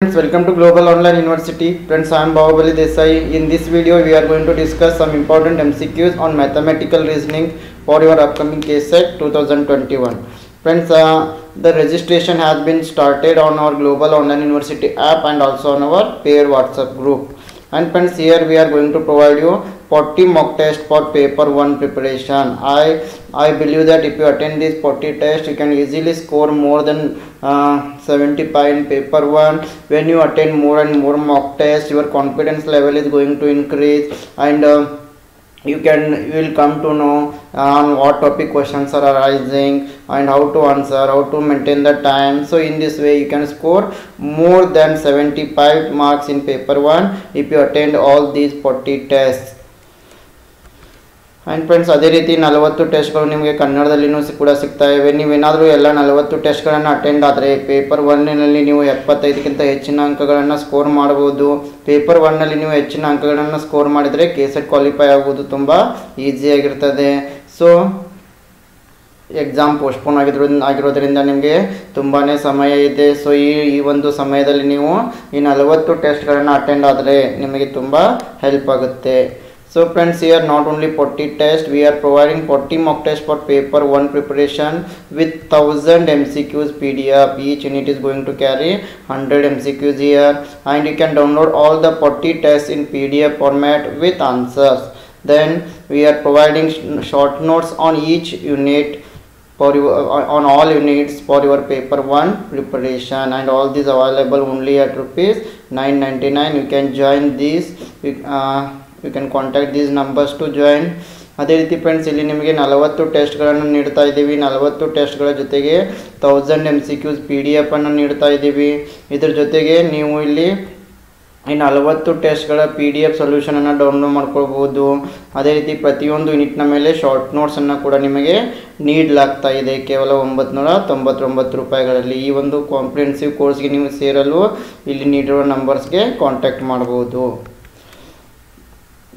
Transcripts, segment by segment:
Friends, welcome to Global Online University. Friends, I am Bahubali Desai. In this video, we are going to discuss some important MCQs on mathematical reasoning for your upcoming KSET 2021. Friends, the registration has been started on our Global Online University app and also on our paid WhatsApp group. And friends, here we are going to provide you 40 mock tests for paper 1 preparation. I believe that if you attend this 40 test, you can easily score more than 75 in paper 1. When you attend more and more mock tests, your confidence level is going to increase, and you will come to know on what topic questions are arising and how to answer, how to maintain the time. So in this way you can score more than 75 marks in paper 1 if you attend all these 40 tests. And friends, ಅದೇ ರೀತಿ 40 ಟೆಸ್ಟ್ಗಳು ನಿಮಗೆ ಕನ್ನಡದಲ್ಲಿನೂ ಕೂಡ ಸಿಗ್ತಾ ಇವೆ. ನೀವೇನಾದರೂ ಎಲ್ಲ 40 ಟೆಸ್ಟ್ಗಳನ್ನು attend ಆದರೆ paper 1ನಲ್ಲಿ ನೀವು 75ಕ್ಕಿಂತ ಹೆಚ್ಚಿನ ಅಂಕಗಳನ್ನು ಸ್ಕೋರ್ ಮಾಡ್ಬೋದು. ಪೇಪರ್ 1ನಲ್ಲಿ ನೀವು ಹೆಚ್ಚಿನ ಅಂಕಗಳನ್ನು ಸ್ಕೋರ್ ಮಾಡಿದರೆ ಕೆಸೆಟ್ ಕ್ವಾಲಿಫೈ ಆಗುವುದು ತುಂಬ ಈಸಿಯಾಗಿರ್ತದೆ. ಸೊ ಎಕ್ಸಾಮ್ ಪೋಸ್ಟ್ಪೋನ್ ಆಗಿರೋದ್ರಿಂದ ನಿಮಗೆ ತುಂಬಾ ಸಮಯ ಇದೆ. ಸೊ ಈ ಒಂದು ಸಮಯದಲ್ಲಿ ನೀವು ಈ 40 ಟೆಸ್ಟ್ಗಳನ್ನು ಅಟೆಂಡ್ ಆದರೆ ನಿಮಗೆ ತುಂಬ ಹೆಲ್ಪ್ ಆಗುತ್ತೆ. So friends, here not only 40 tests, we are providing 40 mock tests for paper 1 preparation with 1000 MCQs PDF. Each unit is going to carry 100 MCQs here, and you can download all the 40 tests in PDF format with answers. Then we are providing short notes on each unit for you, on all units for your paper 1 preparation, and all these available only at rupees 999. You can join this. You can contact these numbers to join. ಅದೇ ರೀತಿ friends, ಇಲ್ಲಿ ನಿಮಗೆ 40 ಟೆಸ್ಟ್ಗಳನ್ನು ನೀಡ್ತಾ ಇದ್ದೀವಿ. 40 ಟೆಸ್ಟ್ಗಳ ಜೊತೆಗೆ 1000 MCQs PDF ಅನ್ನು ನೀಡ್ತಾ ಇದ್ದೀವಿ. ಇದ್ರ ಜೊತೆಗೆ ನೀವು ಇಲ್ಲಿ ಈ 40 ಟೆಸ್ಟ್ಗಳ PDF ಸೊಲ್ಯೂಷನನ್ನು ಡೌನ್ಲೋಡ್ ಮಾಡ್ಕೊಳ್ಬೋದು. ಅದೇ ರೀತಿ ಪ್ರತಿಯೊಂದು ಯೂನಿಟ್ನ ಮೇಲೆ ಶಾರ್ಟ್ ನೋಟ್ಸನ್ನು ಕೂಡ ನಿಮಗೆ ನೀಡಲಾಗ್ತಾ ಇದೆ ಕೇವಲ 999 ರೂಪಾಯಿಗಳಲ್ಲಿ. ಈ ಒಂದು ಕಾಂಪ್ರಿಹೆನ್ಸಿವ್ ಕೋರ್ಸ್ಗೆ ನೀವು ಸೇರಲು ಇಲ್ಲಿ ನೀಡಿರುವ ನಂಬರ್ಸ್ಗೆ ಕಾಂಟ್ಯಾಕ್ಟ್ ಮಾಡ್ಬೋದು.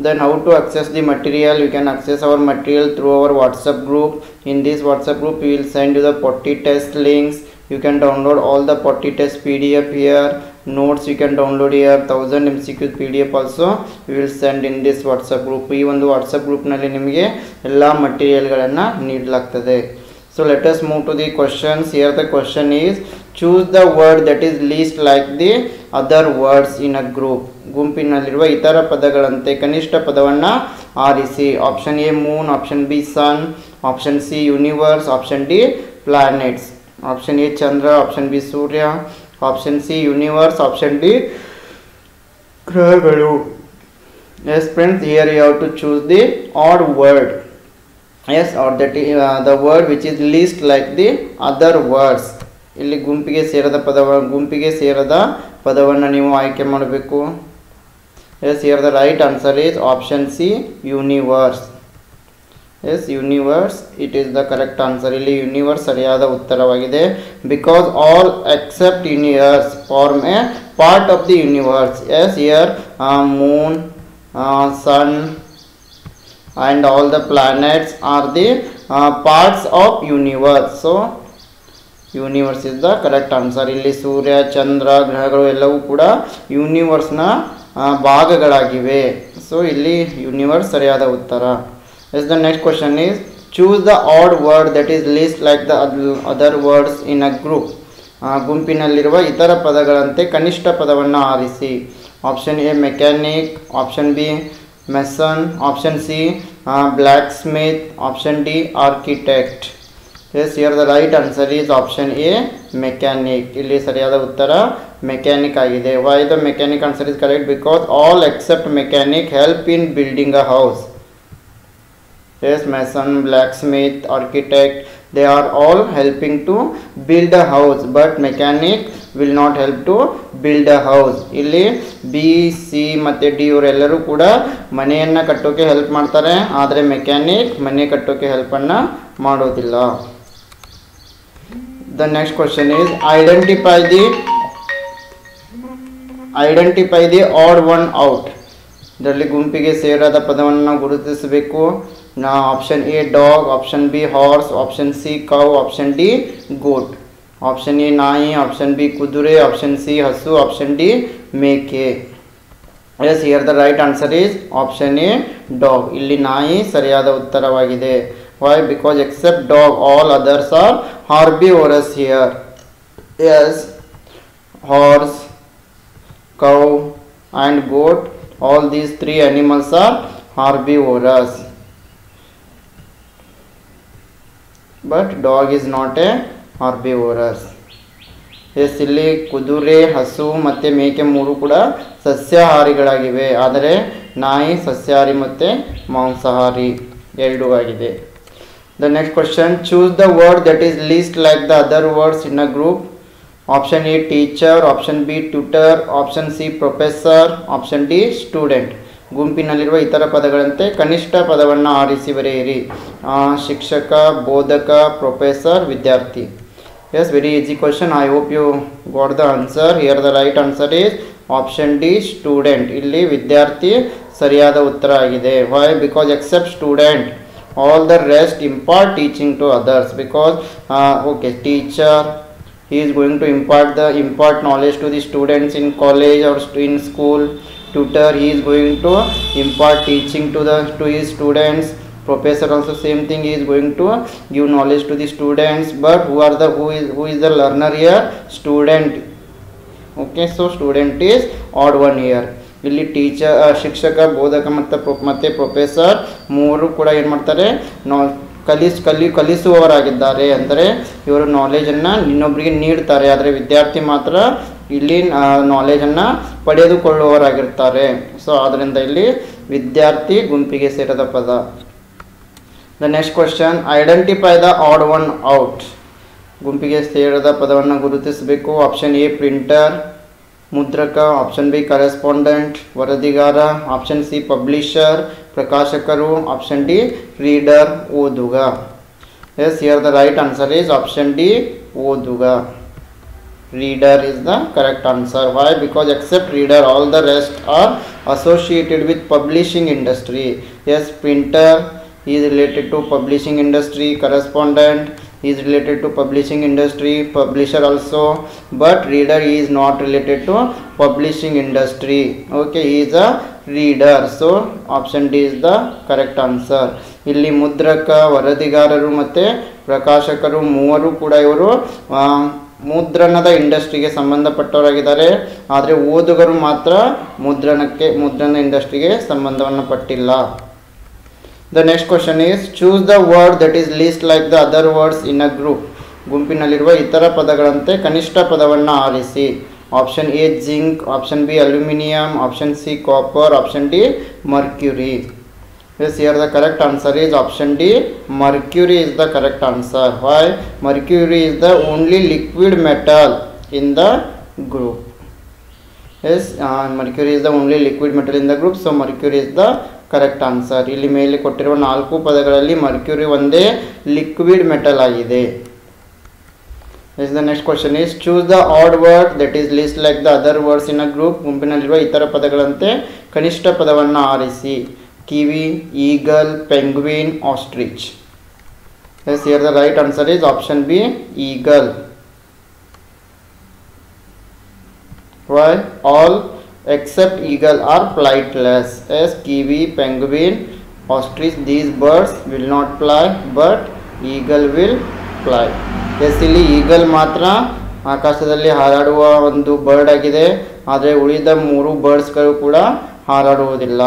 Then how to access the material? You can access our material through our WhatsApp group. In this WhatsApp group we will send you the 40 test links. You can download all the 40 test PDF here. Notes you can download here. 1000 MCQ PDF also we will send in this WhatsApp group. ಈ ಒಂದು WhatsApp group ನಲ್ಲಿ ನಿಮಗೆ ಎಲ್ಲ ಮಟೀರಿಯಲ್ಗಳನ್ನು ನೀಡಲಾಗ್ತದೆ. So let us move to the questions. Here the question is, choose the word that is least like the other words in a group. ಗುಂಪಿನಲ್ಲಿರುವ ಇತರ ಪದಗಳಂತೆ ಕನಿಷ್ಠ ಪದವನ್ನು ಆರಿಸಿ. Option A moon, option B sun, option C universe, option D planets. Option A ಚಂದ್ರ, option B ಸೂರ್ಯ, option C universe, option D ಗ್ರಹಗಳು. Yes friends, here you have to choose the odd word. Yes, or that is the word which is least like the other words. ಇಲ್ಲಿ ಗುಂಪಿಗೆ ಸೇರದ ಪದವನ್ನು ನೀವು ಆಯ್ಕೆ ಮಾಡಬೇಕು. Yes, here the right answer is option C, universe. Yes, universe, it is the correct answer. ಇಲ್ಲಿ universe ಸರಿಯಾದ ಉತ್ತರವಾಗಿದೆ. Because all except universe form a part of the universe. Yes, here moon, sun and all the planets are the parts of universe. So universe is the correct answer. ಇಲ್ಲಿ ಸೂರ್ಯ, ಚಂದ್ರ, ಗ್ರಹಗಳು ಎಲ್ಲವೂ ಕೂಡ ಯೂನಿವರ್ಸ್ನ ಭಾಗಗಳಾಗಿವೆ. So ಇಲ್ಲಿ universe ಸರಿಯಾದ ಉತ್ತರ. Yes, the next question is, choose the odd word that is least like the other words in a group. ಗುಂಪಿನಲ್ಲಿರುವ ಇತರ ಪದಗಳಂತೆ ಕನಿಷ್ಠ ಪದವನ್ನು ಆರಿಸಿ. Option A mechanic, option B mason, option C blacksmith, option D architect. Yes, here the right answer is option A mechanic. ಇಲ್ಲಿ ಸರಿಯಾದ ಉತ್ತರ mechanic ಆಗಿದೆ. Why the mechanic answer is correct? Because all except mechanic help in building a house. Yes, mason, blacksmith, architect, they are all helping to build a house, but mechanic will not help to build a house. ಇಲ್ಲಿ B, C ಮತ್ತು D ಇವರೆಲ್ಲರೂ ಕೂಡ ಮನೆಯನ್ನು ಕಟ್ಟೋಕೆ help ಮಾಡ್ತಾರೆ, ಆದರೆ mechanic ಮನೆ ಕಟ್ಟೋಕೆ ಹೆಲ್ಪನ್ನು ಮಾಡೋದಿಲ್ಲ. The next question is, identify the odd one out. ಇದರಲ್ಲಿ ಗುಂಪಿಗೆ ಸೇರದ ಪದವನ್ನು ನಾವು ಗುರುತಿಸಬೇಕು. Option A dog, option B horse, option C cow, option D goat. Option A ನಾಯಿ, ಆಪ್ಷನ್ ಬಿ ಕುದುರೆ, ಆಪ್ಷನ್ ಸಿ ಹಸು, ಆಪ್ಷನ್ ಡಿ ಮೇಕೆ. Yes, here the right answer is option A dog. ಇಲ್ಲಿ ನಾಯಿ ಸರಿಯಾದ ಉತ್ತರವಾಗಿದೆ. Why? Because except dog all others are herbivorous here. Yes, horse, cow and goat, all these three animals are herbivorous, but dog is not a herbivorous. Yes, ಇಲ್ಲಿ ಕುದುರೆ, ಹಸು ಮತ್ತು ಮೇಕೆ ಮೂರು ಕೂಡ ಸಸ್ಯಾಹಾರಿಗಳಾಗಿವೆ, ಆದರೆ ನಾಯಿ ಸಸ್ಯಾಹಾರಿ ಮತ್ತು ಮಾಂಸಾಹಾರಿ ಎರಡೂ ಆಗಿದೆ. The next question, choose the word that is least like the other words in a group. Option A teacher, option B tutor, option C professor, option D student. ಗುಂಪಿನಲ್ಲಿರುವ ಇತರ ಪದಗಳಂತೆ ಕನಿಷ್ಠ ಪದವನ್ನು ಆರಿಸಿ ಬರೆಯಿರಿ. ಶಿಕ್ಷಕ, ಬೋಧಕ, ಪ್ರೊಫೆಸರ್, ವಿದ್ಯಾರ್ಥಿ. Yes, very easy question. I hope you got the answer. Here the right answer is option D student. ಇಲ್ಲಿ ವಿದ್ಯಾರ್ಥಿ ಸರಿಯಾದ ಉತ್ತರ ಆಗಿದೆ. Why? Because except student all the rest impart teaching to others. Because okay, teacher, he is going to impart knowledge to the students in college or in school. Tutor, he is going to impart teaching to his students. Professor also same thing, he is going to give knowledge to the students. But who is the learner here? Student. Okay, so student is odd one here. ಇಲ್ಲಿ teacher, ಶಿಕ್ಷಕ, ಬೋಧಕ ಮತ್ತು professor ಮೂರು ಕೂಡ ಏನು ಮಾಡ್ತಾರೆ? ಕಲಿಸುವವರಾಗಿದ್ದಾರೆ. ಅಂದರೆ ಇವರು ನಾಲೆಜನ್ನು ಇನ್ನೊಬ್ಬರಿಗೆ ನೀಡ್ತಾರೆ, ಆದರೆ ವಿದ್ಯಾರ್ಥಿ ಮಾತ್ರ ಇಲ್ಲಿ ನಾಲೆಜನ್ನು ಪಡೆದುಕೊಳ್ಳುವವರಾಗಿರ್ತಾರೆ. ಸೊ ಆದ್ದರಿಂದ ಇಲ್ಲಿ ವಿದ್ಯಾರ್ಥಿ ಗುಂಪಿಗೆ ಸೇರದ ಪದ. The next question, identify the odd one out. ಗುಂಪಿಗೆ ಸೇರದ ಪದವನ್ನು ಗುರುತಿಸಬೇಕು. ಆಪ್ಷನ್ ಎ ಪ್ರಿಂಟರ್, ಮುದ್ರಕ, ಆಪ್ಷನ್ ಬಿ ಕರೆಸ್ಪಾಂಡೆಂಟ್, ವರದಿಗಾರ, ಆಪ್ಷನ್ ಸಿ ಪಬ್ಲಿಷರ್, ಪ್ರಕಾಶಕರು, ಆಪ್ಷನ್ ಡಿ ರೀಡರ್, ಓದುಗ. Yes, here the right answer is option D ಓದುಗ. Reader is the correct answer. Why? Because except reader all the rest are associated with publishing industry. Yes, printer is related to publishing industry, correspondent is related to publishing industry, publisher also, but reader is not related to publishing industry. Okay, he is a reader. So option D is the correct answer. ಇಲ್ಲಿ ಮುದ್ರಕ, ವರದಿಗಾರರು ಮತ್ತು ಪ್ರಕಾಶಕರು ಮೂವರು ಕೂಡ ಇವರು ಮುದ್ರಣದ ಇಂಡಸ್ಟ್ರಿಗೆ ಸಂಬಂಧಪಟ್ಟವರಾಗಿದ್ದಾರೆ. ಆದರೆ ಓದುಗರು ಮಾತ್ರ ಮುದ್ರಣ ಇಂಡಸ್ಟ್ರಿಗೆ ಸಂಬಂಧವನ್ನು ಪಟ್ಟಿಲ್ಲ. The next question is, choose the word that is least like the other words in a group. ಗುಂಪಿನಲ್ಲಿರುವ ಇತರ ಪದಗಳಂತೆ ಕನಿಷ್ಠ ಪದವನ್ನು ಆರಿಸಿ. Option A zinc, option B aluminium, option C copper, option D mercury. Yes, here the correct answer is option D. Mercury is the correct answer. Why? Mercury is the only liquid metal in the group. Yes, mercury is the only liquid metal in the group. So mercury is the correct answer. ಇಲ್ಲಿ ಮೇಲೆ ಕೊಟ್ಟಿರುವ 4 ಪದಗಳಲ್ಲಿ mercury ಒಂದೇ liquid metal ಆಗಿದೆ. Yes, the next question is, choose the odd word that is least like the other words in a group. ಗುಂಪಿನಲ್ಲಿರುವ ಇತರ ಪದಗಳಂತೆ ಕನಿಷ್ಠ ಪದವನ್ನು ಆರಿಸಿ. Kiwi, eagle, penguin, ostrich. Yes, here the right answer is option B, eagle. Why? All except eagle are flightless. Yes, kiwi, penguin, ostrich, these birds will not fly, but eagle will fly. Yes, ಇಲ್ಲಿ eagle ಮಾತ್ರ ಆಕಾಶದಲ್ಲಿ ಹಾರಾಡುವ ಒಂದು bird ಆಗಿದೆ, ಆದರೆ ಉಳಿದ 3 ಬರ್ಡ್ಸ್ಗಳು ಕೂಡ ಹಾರಾಡುವುದಿಲ್ಲ.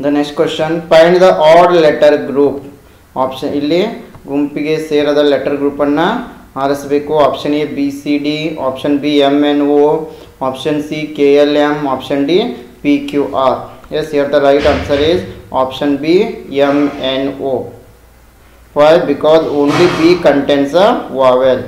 The next question, find the odd letter group. Option ಇಲ್ಲಿ ಗುಂಪಿಗೆ ಸೇರದ ಲೆಟರ್ ಗ್ರೂಪನ್ನು ಆರಿಸಬೇಕು. Option A B C D, option B M N O, option C K L M, option D P Q R. Yes, here the right answer is option B M N O. Why? Because only B contains a vowel.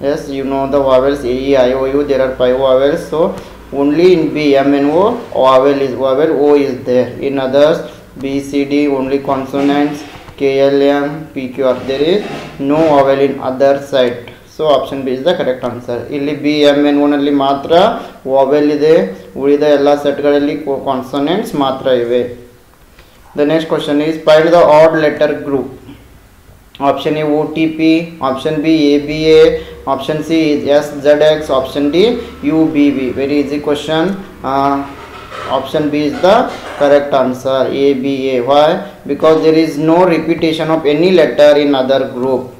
Yes, you know the vowels A, E, I, O, U. There are 5 vowels. So only in B, M, N, O, vowel O is there. In others, B, C, D, only consonants. K, L, M, P, Q, R. There is no vowel in other side. So option B is the correct answer. ಇಲ್ಲಿ B, M, N, O ನಲ್ಲಿ ಮಾತ್ರ vowel ಇದೆ, ಉಳಿದ ಎಲ್ಲ ಸೆಟ್ಗಳಲ್ಲಿ consonants ಮಾತ್ರ ಇವೆ. The next question is, find the odd letter group. Option A OTP, option B ABA, option C is SZX, option D UBB. Very easy question. Option B is the correct answer, ABA. Why? Because there is no repetition of any letter in other group.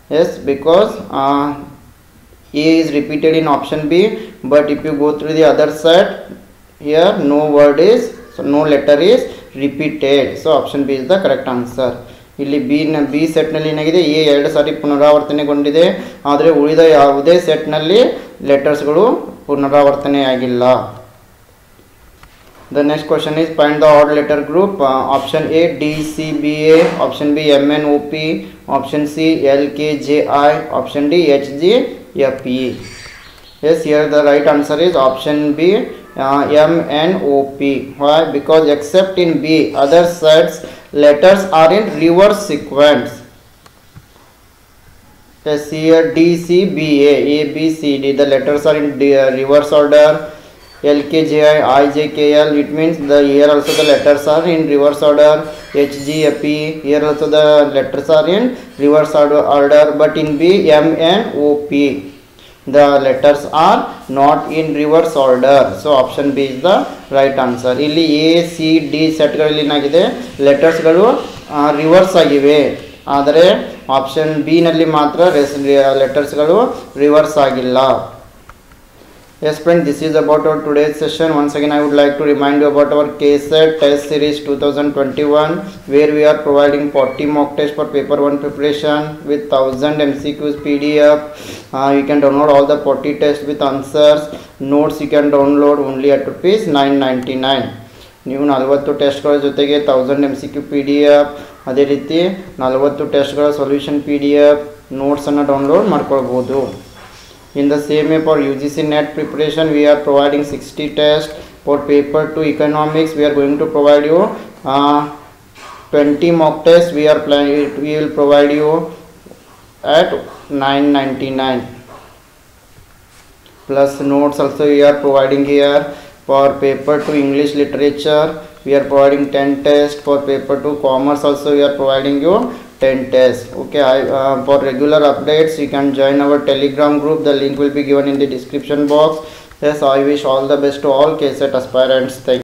Yes, because A is repeated in option B, but if you go through the other side, here no word is, so no letter is repeated. So option B is the correct answer. ಇಲ್ಲಿ B ಸೆಟ್ನಲ್ಲಿ ಏನಾಗಿದೆ, A 2 ಸಾರಿ ಪುನರಾವರ್ತನೆಗೊಂಡಿದೆ, ಆದರೆ ಉಳಿದ ಯಾವುದೇ ಸೆಟ್ನಲ್ಲಿ ಲೆಟರ್ಸ್ಗಳು ಪುನರಾವರ್ತನೆಯಾಗಿಲ್ಲ. The next question is find the odd letter group. Option A DCBA, option B MNOP, option C LKJI, option D HGFE. Yes, here the right answer is option B MNOP. Why? Because except in B, other sets letters are in reverse sequence. Yes, here DCBA, ABCD, the letters are in reverse order. LKJI, IJKL, it means here also the letters are in reverse order. HGFE, here also the letters are in reverse order, but in B, MNOP, the letters are not in reverse order. So option B is the right answer. ಇಲ್ಲಿ A C D ಸೆಟ್ಗಳಲ್ಲಿ ಏನಾಗಿದೆ, ಲೆಟರ್ಸ್ಗಳು reverse ಆಗಿವೆ, ಆದರೆ option B ನಲ್ಲಿ ಮಾತ್ರ ಲೆಟರ್ಸ್ಗಳು reverse ಆಗಿಲ್ಲ. Yes friends, this is about our today's session. Once again I would like to remind you about our KSET test series 2021, where we are providing 40 mock tests for paper 1 preparation with 1000 MCQs PDF. You can download all the 40 tests with answers. Notes you can download only at rupees 999. ನೀವು 40 ಟೆಸ್ಟ್ಗಳ ಜೊತೆಗೆ 1000 MCQ PDF, ಅದೇ ರೀತಿ 40 ಟೆಸ್ಟ್ಗಳ solution PDF ನೋಟ್ಸನ್ನು download ಮಾಡ್ಕೊಳ್ಬೋದು. In the same way, for UGC NET preparation, we are providing 60 tests. For paper 2 economics, we are going to provide you 20 mock tests. We will provide you at 999. Plus notes also we are providing here. For paper 2 English literature, we are providing 10 tests. For paper 2 commerce also we are providing you 10 tests. Okay, for regular updates you can join our Telegram group. The link will be given in the description box. Yes, I wish all the best to all KSET aspirants. Thank you.